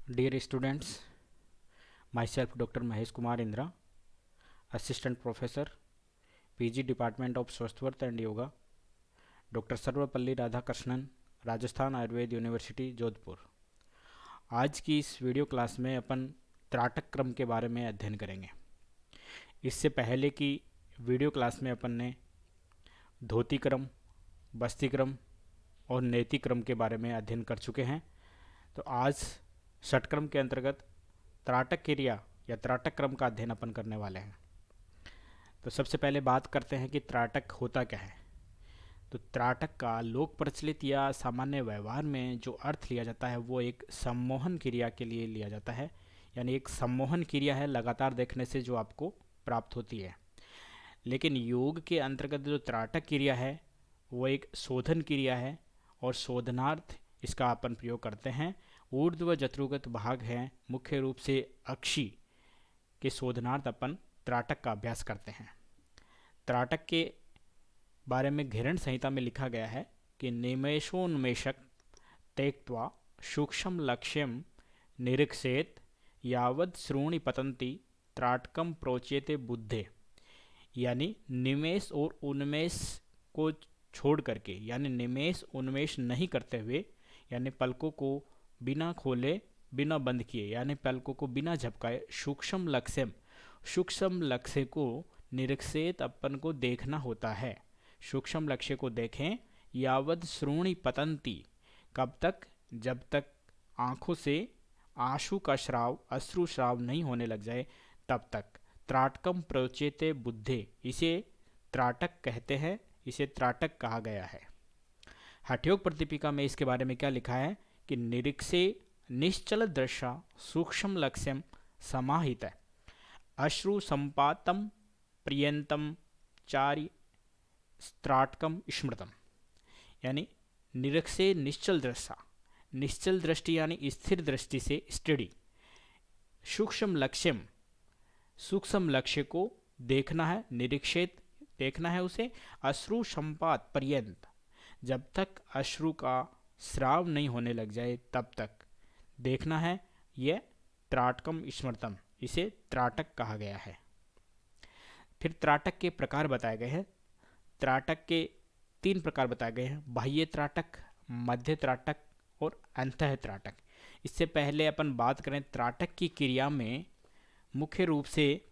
Dear students, myself Dr. Mahesh Kumar Indra, Assistant Professor, PG Department of Swasthwarth and Yoga, doctor Sarvepalli Radhakrishnan, Rajasthan Ayurveda university Jodhpur. आज की इस video class में अपन त्राटक क्रम के बारे में अध्ययन करेंगे। इससे पहले की वीडियो क्लास में अपन ने धोती क्रम, बस्ती क्रम और नेति क्रम के बारे में अध्ययन कर चुके हैं। तो आज षटक्रम के अंतर्गत त्राटक क्रिया या त्राटक क्रम का अध्ययन अपन करने वाले हैं। तो सबसे पहले बात करते हैं कि त्राटक होता क्या है। तो त्राटक का लोक प्रचलित या सामान्य व्यवहार में जो अर्थ लिया जाता है वो एक सम्मोहन क्रिया के लिए लिया जाता है, यानी एक सम्मोहन क्रिया है लगातार देखने से जो आपको प्राप्त होती है। लेकिन योग के अंतर्गत जो त्राटक क्रिया है वो एक शोधन क्रिया है और शोधनार्थ इसका अपन प्रयोग करते हैं। ऊर्ध्व जत्रुगत भाग है, मुख्य रूप से अक्षी के शोधनार्थ अपन त्राटक का अभ्यास करते हैं। त्राटक के बारे में घिरण संहिता में लिखा गया है कि निमेषोन्मेषक त्यक्त्वा सूक्ष्म लक्ष्यम निरीक्षेत यावत् श्रोणि पतंती त्राटकम प्रोच्यते बुद्धे, यानी निमेष और उन्मेष को छोड़ करके, यानी निमेष उन्मेष नहीं करते हुए, यानी पलकों को बिना खोले बिना बंद किए, यानी पलकों को बिना झपकाए सूक्ष्म लक्ष्य को निरीक्षित अपन को देखना होता है। सूक्ष्म लक्ष्य को देखें। यावद श्रोणि पतंती, कब तक? जब तक आँखों से अश्रु श्राव नहीं होने लग जाए तब तक। त्राटकम प्रोचेते बुद्धे, इसे त्राटक कहते हैं, इसे त्राटक कहा गया है। हठयोग प्रतिपिका में इसके बारे में क्या लिखा है कि निरीक्षे निश्चल दृश्य सूक्ष्म लक्ष्यम समाहित है अश्रु संपातम प्रियंतम चारि त्राटकम स्मृतम, यानी निरीक्षे निश्चल दृष्टा, निश्चल दृष्टि यानी स्थिर दृष्टि से स्टडी, सूक्ष्म लक्ष्य को देखना है, निरीक्षित देखना है उसे, अश्रु संपात पर्यंत, जब तक अश्रु का स्राव नहीं होने लग जाए तब तक देखना है। यह त्राटकम स्मृतम, इसे त्राटक कहा गया है। फिर त्राटक के प्रकार बताए गए हैं। त्राटक के 3 प्रकार बताए गए हैं: बाह्य त्राटक, मध्य त्राटक और अंतः त्राटक। इससे पहले अपन बात करें त्राटक की क्रिया में मुख्य रूप से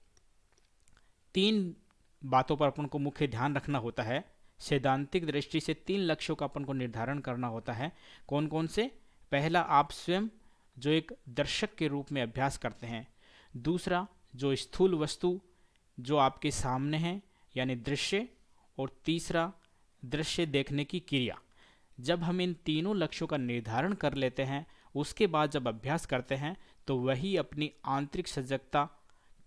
3 बातों पर अपन को मुख्य ध्यान रखना होता है। सैद्धांतिक दृष्टि से 3 लक्ष्यों का अपन को निर्धारण करना होता है। कौन कौन से? पहला, आप स्वयं जो एक दर्शक के रूप में अभ्यास करते हैं। दूसरा, जो स्थूल वस्तु जो आपके सामने है यानी दृश्य। और तीसरा, दृश्य देखने की क्रिया। जब हम इन तीनों लक्ष्यों का निर्धारण कर लेते हैं उसके बाद जब अभ्यास करते हैं तो वही अपनी आंतरिक सजगता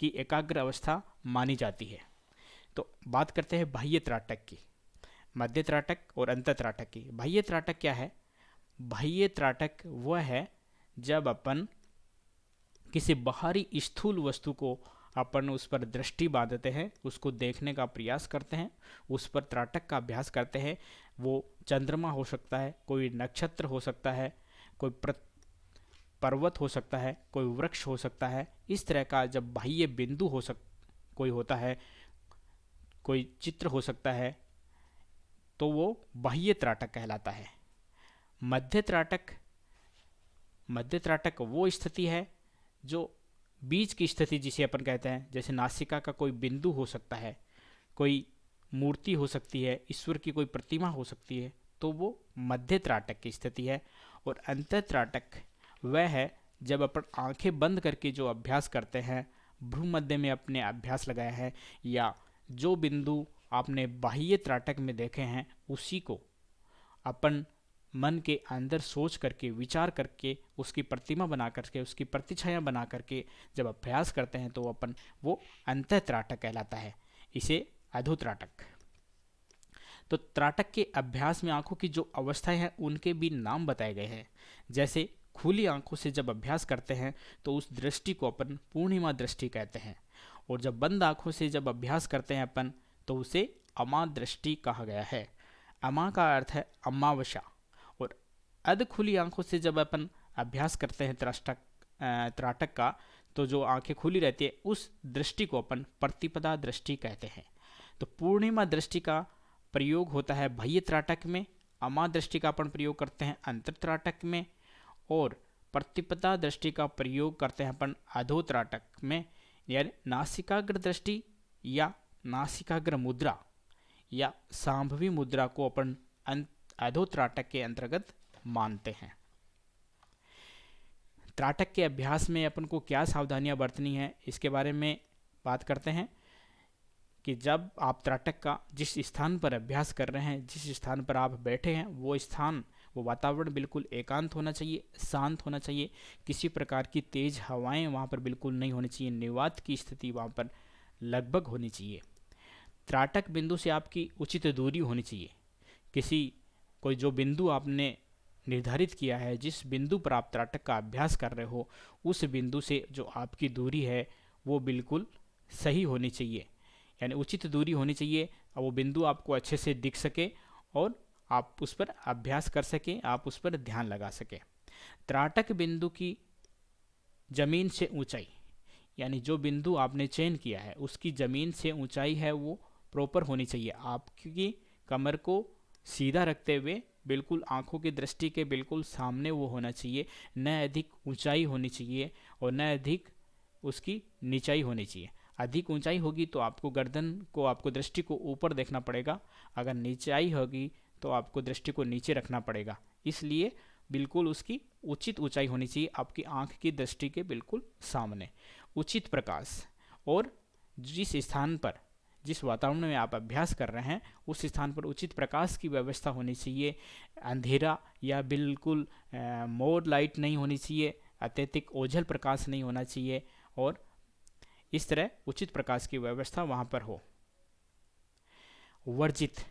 की एकाग्र अवस्था मानी जाती है। तो बात करते हैं बाह्य त्राटक की, मध्य त्राटक और अंतः त्राटक की। बाह्य त्राटक क्या है? बाह्य त्राटक वह है जब अपन किसी बाहरी स्थूल वस्तु को अपन उस पर दृष्टि बांधते हैं, उसको देखने का प्रयास करते हैं, उस पर त्राटक का अभ्यास करते हैं। वो चंद्रमा हो सकता है, कोई नक्षत्र हो सकता है, कोई पर्वत हो सकता है, कोई वृक्ष हो सकता है। इस तरह का जब बाह्य बिंदु कोई होता है, कोई चित्र हो सकता है, तो वो बाह्य त्राटक कहलाता है। मध्य त्राटक वो स्थिति है जो बीच की स्थिति जिसे अपन कहते हैं, जैसे नासिका का कोई बिंदु हो सकता है, कोई मूर्ति हो सकती है, ईश्वर की कोई प्रतिमा हो सकती है, तो वो मध्य त्राटक की स्थिति है। और अंतः त्राटक वह है जब अपन आंखें बंद करके जो अभ्यास करते हैं, भ्रूमध्य में अपने अभ्यास लगाया है, या जो बिंदु आपने बाह्य त्राटक में देखे हैं उसी को अपन मन के अंदर सोच करके, विचार करके, उसकी प्रतिमा बना करके, उसकी प्रतिछाया बना करके जब अभ्यास करते हैं तो अपन वो अंतः त्राटक कहलाता है, इसे अधो त्राटक। तो त्राटक के अभ्यास में आंखों की जो अवस्थाएं हैं उनके भी नाम बताए गए हैं। जैसे खुली आंखों से जब अभ्यास करते हैं तो उस दृष्टि को अपन पूर्णिमा दृष्टि कहते हैं, और जब बंद आंखों से जब अभ्यास करते हैं अपन तो उसे अमा दृष्टि कहा गया है। अमा का अर्थ है अमावस्या। और अध खुली आंखों से जब अपन अभ्यास करते हैं त्राटक का, तो जो आंखें खुली रहती है उस दृष्टि को अपन प्रतिपदा दृष्टि कहते हैं। तो पूर्णिमा दृष्टि का प्रयोग होता है बाह्य त्राटक में, अमा दृष्टि का अपन प्रयोग करते हैं अंतर त्राटक में, और प्रतिपदा दृष्टि का प्रयोग करते हैं अपन अधो त्राटक में। यानी नासिकाग्र दृष्टि या नासिकाग्र मुद्रा या सांभवी मुद्रा को अपन अधो त्राटक के अंतर्गत मानते हैं। त्राटक के अभ्यास में अपन को क्या सावधानियां बरतनी है, इसके बारे में बात करते हैं कि जब आप त्राटक का जिस स्थान पर अभ्यास कर रहे हैं, जिस स्थान पर आप बैठे हैं, वो स्थान, वो वातावरण बिल्कुल एकांत होना चाहिए, शांत होना चाहिए। किसी प्रकार की तेज हवाएं वहाँ पर बिल्कुल नहीं होनी चाहिए, निवात की स्थिति वहाँ पर लगभग होनी चाहिए। त्राटक बिंदु से आपकी उचित दूरी होनी चाहिए। कोई जो बिंदु आपने निर्धारित किया है, जिस बिंदु पर आप त्राटक का अभ्यास कर रहे हो, उस बिंदु से जो आपकी दूरी है वो बिल्कुल सही होनी चाहिए, यानी उचित दूरी होनी चाहिए। वो बिंदु आपको अच्छे से दिख सके और आप उस पर अभ्यास कर सकें, आप उस पर ध्यान लगा सकें। त्राटक बिंदु की जमीन से ऊंचाई, यानी जो बिंदु आपने चयन किया है उसकी जमीन से ऊंचाई है वो प्रॉपर होनी चाहिए। आपकी कमर को सीधा रखते हुए बिल्कुल आंखों की दृष्टि के बिल्कुल सामने वो होना चाहिए, न अधिक ऊंचाई होनी चाहिए और न अधिक उसकी नीचाई होनी चाहिए। अधिक ऊंचाई होगी तो आपको गर्दन को, आपको दृष्टि को ऊपर देखना पड़ेगा, अगर नीचाई होगी तो आपको दृष्टि को नीचे रखना पड़ेगा। इसलिए बिल्कुल उसकी उचित ऊंचाई होनी चाहिए, आपकी आंख की दृष्टि के बिल्कुल सामने। उचित प्रकाश, और जिस स्थान पर, जिस वातावरण में आप अभ्यास कर रहे हैं उस स्थान पर उचित प्रकाश की व्यवस्था होनी चाहिए। अंधेरा या बिल्कुल मोर लाइट नहीं होनी चाहिए, अत्यधिक ओझल प्रकाश नहीं होना चाहिए, और इस तरह उचित प्रकाश की व्यवस्था वहाँ पर हो। वर्जित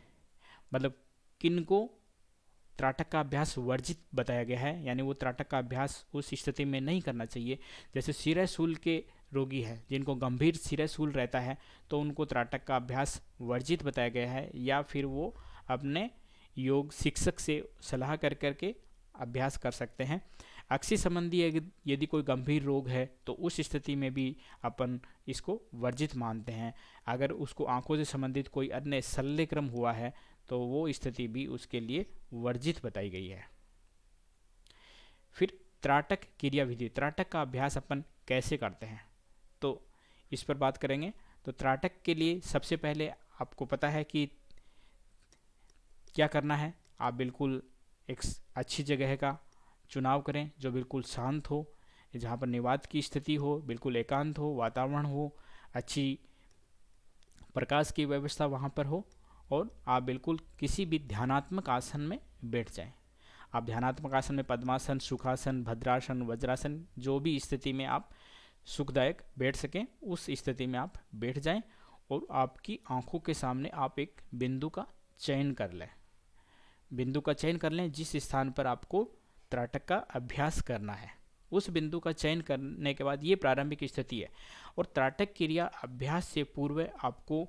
मतलब किनको त्राटक का अभ्यास वर्जित बताया गया है, यानी वो त्राटक का अभ्यास उस स्थिति में नहीं करना चाहिए। जैसे शिरशूल के रोगी है, जिनको गंभीर शिरशूल रहता है, तो उनको त्राटक का अभ्यास वर्जित बताया गया है, या फिर वो अपने योग शिक्षक से सलाह कर करके अभ्यास कर सकते हैं। अक्षि संबंधी यदि कोई गंभीर रोग है तो उस स्थिति में भी अपन इसको वर्जित मानते हैं। अगर उसको आंखों से संबंधित कोई अन्य शल्यक्रम हुआ है तो वो स्थिति भी उसके लिए वर्जित बताई गई है। फिर त्राटक क्रिया विधि, त्राटक का अभ्यास अपन कैसे करते हैं, तो इस पर बात करेंगे। तो त्राटक के लिए सबसे पहले आपको पता है कि क्या करना है। आप बिल्कुल एक अच्छी जगह का चुनाव करें जो बिल्कुल शांत हो, जहाँ पर निवात की स्थिति हो, बिल्कुल एकांत हो, वातावरण हो, अच्छी प्रकाश की व्यवस्था वहाँ पर हो, और आप बिल्कुल किसी भी ध्यानात्मक आसन में बैठ जाएं। आप ध्यानात्मक आसन में पद्मासन, सुखासन, भद्रासन, वज्रासन, जो भी स्थिति में आप सुखदायक बैठ सकें उस स्थिति में आप बैठ जाएं, और आपकी आंखों के सामने आप एक बिंदु का चयन कर लें। बिंदु का चयन कर लें जिस स्थान पर आपको त्राटक का अभ्यास करना है। उस बिंदु का चयन करने के बाद ये प्रारंभिक स्थिति है, और त्राटक क्रिया अभ्यास से पूर्व आपको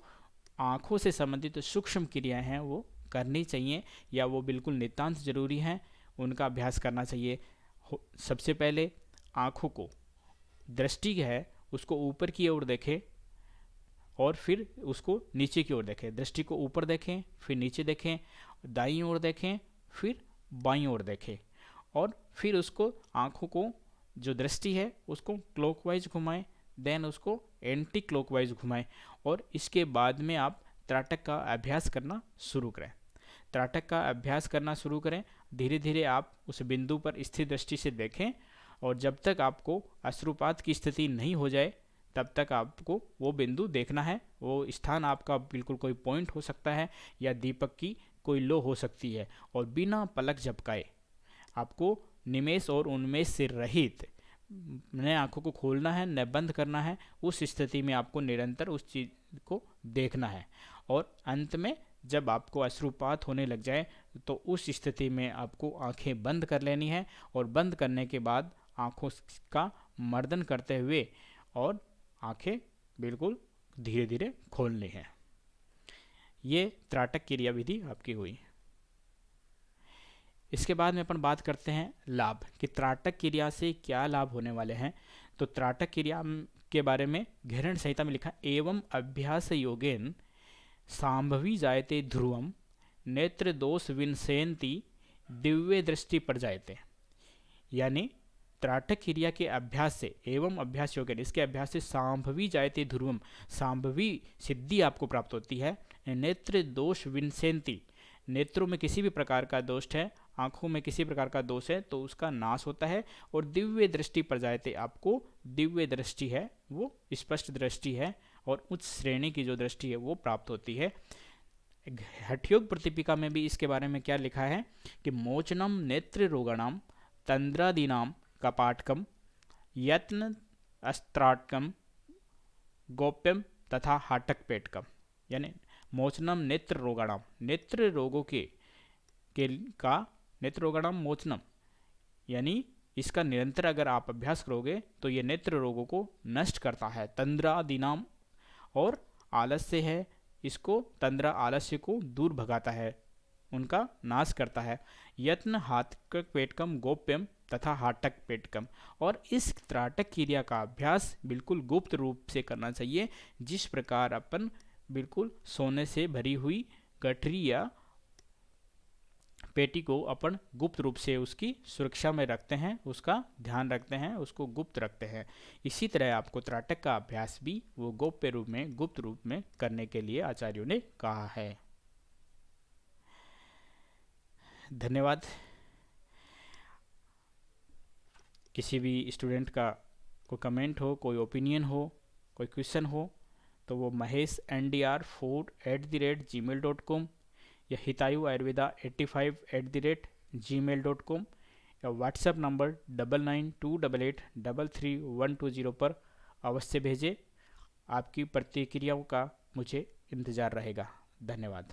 आँखों से संबंधित सूक्ष्म क्रियाएं हैं वो करनी चाहिए, या वो बिल्कुल नितांत जरूरी हैं, उनका अभ्यास करना चाहिए। सबसे पहले आँखों को, दृष्टि है उसको ऊपर की ओर देखें और फिर उसको नीचे की ओर देखें। दृष्टि को ऊपर देखें, फिर नीचे देखें, दाईं ओर देखें, फिर बाईं ओर देखें, और फिर उसको आँखों को, जो दृष्टि है उसको क्लॉकवाइज घुमाएं, देन उसको एंटी क्लॉकवाइज घुमाएं, और इसके बाद में आप त्राटक का अभ्यास करना शुरू करें। त्राटक का अभ्यास करना शुरू करें, धीरे धीरे आप उस बिंदु पर स्थिर दृष्टि से देखें, और जब तक आपको अश्रुपात की स्थिति नहीं हो जाए तब तक आपको वो बिंदु देखना है। वो स्थान आपका बिल्कुल कोई पॉइंट हो सकता है या दीपक की कोई लो हो सकती है, और बिना पलक झपकाए आपको निमेष और उन्मेष से रहित न आंखों को खोलना है न बंद करना है। उस स्थिति में आपको निरंतर उस चीज़ को देखना है, और अंत में जब आपको अश्रुपात होने लग जाए तो उस स्थिति में आपको आंखें बंद कर लेनी है, और बंद करने के बाद आंखों का मर्दन करते हुए और आंखें बिल्कुल धीरे धीरे खोलनी है। ये त्राटक क्रिया विधि आपकी हुई। इसके बाद में अपन बात करते हैं लाभ कि त्राटक क्रिया से क्या लाभ होने वाले हैं। तो त्राटक क्रिया के बारे में घेरण संहिता में लिखा एवं अभ्यास योगेन सांभवी जायते ध्रुवम नेत्र दोष विनसेंति दिव्य दृष्टि पर जायते। यानी त्राटक क्रिया के अभ्यास से एवं अभ्यास योगेन, इसके अभ्यास से सांभवी जायते ध्रुवम, सांभवी सिद्धि आपको प्राप्त होती है। नेत्र दोष विनसेंति, नेत्रों में किसी भी प्रकार का दोष है, आंखों में किसी प्रकार का दोष है तो उसका नाश होता है। और दिव्य दृष्टि पर जाते, आपको दिव्य दृष्टि है, वो स्पष्ट दृष्टि है और उच्च श्रेणी की जो दृष्टि है वो प्राप्त होती है। हठयोग प्रतिपिका में भी इसके बारे में क्या लिखा है कि मोचनम नेत्र रोगणाम तंद्रादीनाम कपाटकम यत्न अस्त्राटकम गोप्यम तथा हाटक पेटकम। यानी मोचनम नेत्र रोगणाम, नेत्र रोगों का नेत्र रोगणाम मोचनम, यानी इसका निरंतर अगर आप अभ्यास करोगे तो ये नेत्र रोगों को नष्ट करता है। तंद्रादीनाम और आलस्य है, इसको तंद्रा आलस्य को दूर भगाता है, उनका नाश करता है। यत्न हाटक पेटकम गोप्यम तथा हाटक पेटकम। और इस त्राटक क्रिया का अभ्यास बिल्कुल गुप्त रूप से करना चाहिए, जिस प्रकार अपन बिल्कुल सोने से भरी हुई गठरी या पेटी को अपन गुप्त रूप से उसकी सुरक्षा में रखते हैं, उसका ध्यान रखते हैं, उसको गुप्त रखते हैं। इसी तरह आपको त्राटक का अभ्यास भी वो गोप्य रूप में, गुप्त रूप में करने के लिए आचार्यों ने कहा है। धन्यवाद। किसी भी स्टूडेंट का कोई कमेंट हो, कोई ओपिनियन हो, कोई क्वेश्चन हो तो वो mahesndr4@gmail.com या हितायु आयुर्वेदा 85@gmail.com या व्हाट्सएप नंबर 9928833120 पर अवश्य भेजें। आपकी प्रतिक्रियाओं का मुझे इंतज़ार रहेगा। धन्यवाद।